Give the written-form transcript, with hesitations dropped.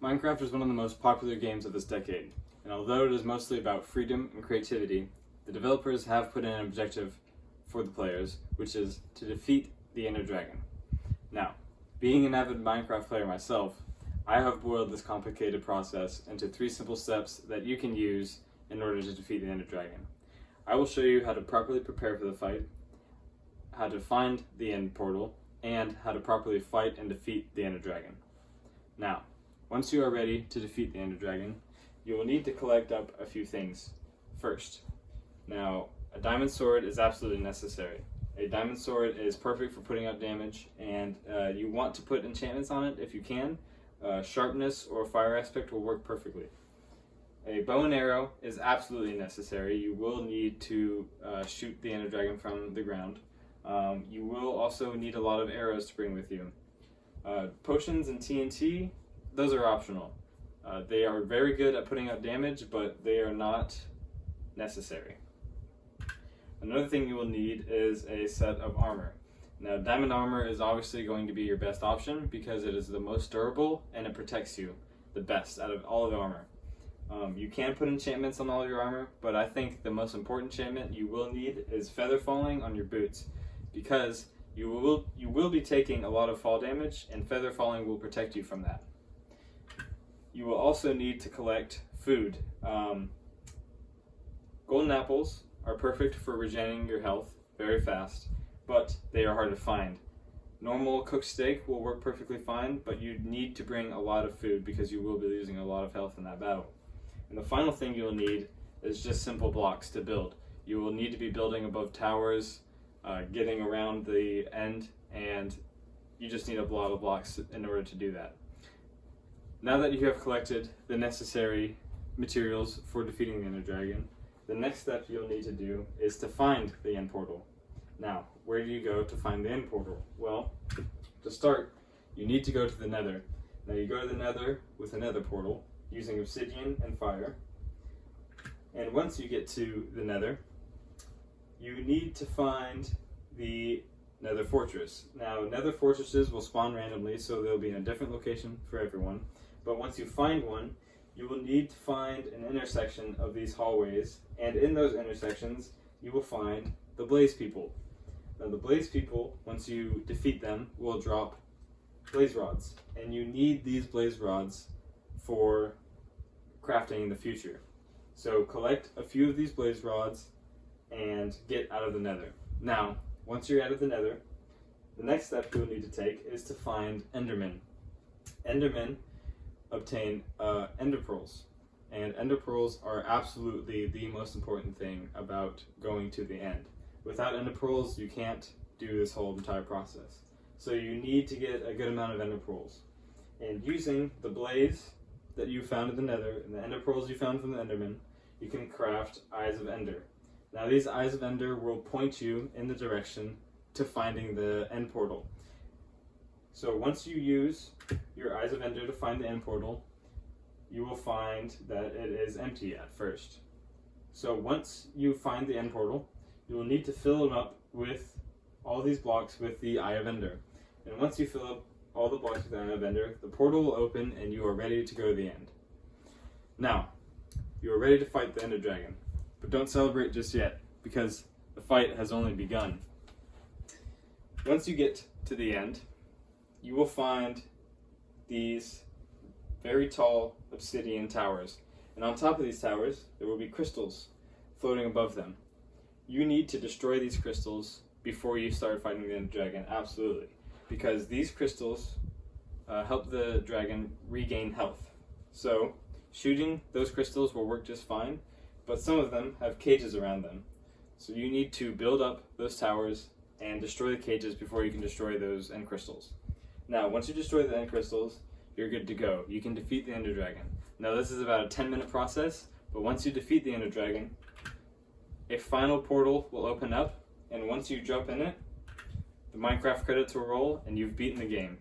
Minecraft is one of the most popular games of this decade, and although it is mostly about freedom and creativity, the developers have put in an objective for the players, which is to defeat the Ender Dragon. Now, being an avid Minecraft player myself, I have boiled this complicated process into 3 simple steps that you can use in order to defeat the Ender Dragon. I will show you how to properly prepare for the fight, how to find the end portal, and how to properly fight and defeat the Ender Dragon. Now, once you are ready to defeat the Ender Dragon, you will need to collect up a few things. First, now, a diamond sword is absolutely necessary. A diamond sword is perfect for putting out damage, and you want to put enchantments on it if you can. Sharpness or fire aspect will work perfectly. A bow and arrow is absolutely necessary. You will need to shoot the Ender Dragon from the ground. You will also need a lot of arrows to bring with you. Potions and TNT, those are optional. They are very good at putting out damage, but they are not necessary. Another thing you will need is a set of armor. Now, diamond armor is obviously going to be your best option because it is the most durable and it protects you the best out of all of the armor. You can put enchantments on all your armor, but I think the most important enchantment you will need is feather falling on your boots, because you will be taking a lot of fall damage, and feather falling will protect you from that. You will also need to collect food. Golden apples are perfect for regenerating your health very fast, but they are hard to find. Normal cooked steak will work perfectly fine, but you need to bring a lot of food because you will be losing a lot of health in that battle. And the final thing you'll need is just simple blocks to build. You will need to be building above towers, getting around the end, and you just need a lot of blocks in order to do that. Now that you have collected the necessary materials for defeating the Ender Dragon, the next step you'll need to do is to find the end portal. Now, where do you go to find the end portal? Well, to start, you need to go to the Nether. Now you go to the Nether with a Nether portal using obsidian and fire. And once you get to the Nether, you need to find the Nether fortress. Now, Nether fortresses will spawn randomly, so they'll be in a different location for everyone. But once you find one, you will need to find an intersection of these hallways, and in those intersections, you will find the Blaze People. Now, the Blaze People, once you defeat them, will drop blaze rods, and you need these blaze rods for crafting in the future. So collect a few of these blaze rods and get out of the Nether. Now, once you're out of the Nether, the next step you'll need to take is to find Endermen. Endermen obtain Ender Pearls, and Ender Pearls are absolutely the most important thing about going to the end. Without Ender Pearls, you can't do this whole entire process. So you need to get a good amount of Ender Pearls. And using the blaze that you found in the Nether and the Ender Pearls you found from the Enderman, you can craft Eyes of Ender. Now, these Eyes of Ender will point you in the direction to finding the end portal. So once you use your Eyes of Ender to find the end portal, you will find that it is empty at first. So once you find the end portal, you will need to fill them up with all these blocks with the Eye of Ender. And once you fill up all the blocks with the Eye of Ender, the portal will open and you are ready to go to the end. Now, you are ready to fight the Ender Dragon, but don't celebrate just yet, because the fight has only begun. Once you get to the end, you will find these very tall obsidian towers, and on top of these towers there will be crystals floating above them. You need to destroy these crystals before you start fighting the Ender Dragon, absolutely, because these crystals help the dragon regain health. So shooting those crystals will work just fine, but some of them have cages around them. So you need to build up those towers and destroy the cages before you can destroy those end crystals. Now, once you destroy the end crystals, you're good to go. You can defeat the Ender Dragon. Now, this is about a 10-minute process, but once you defeat the Ender Dragon, a final portal will open up, and once you jump in it, the Minecraft credits will roll and you've beaten the game.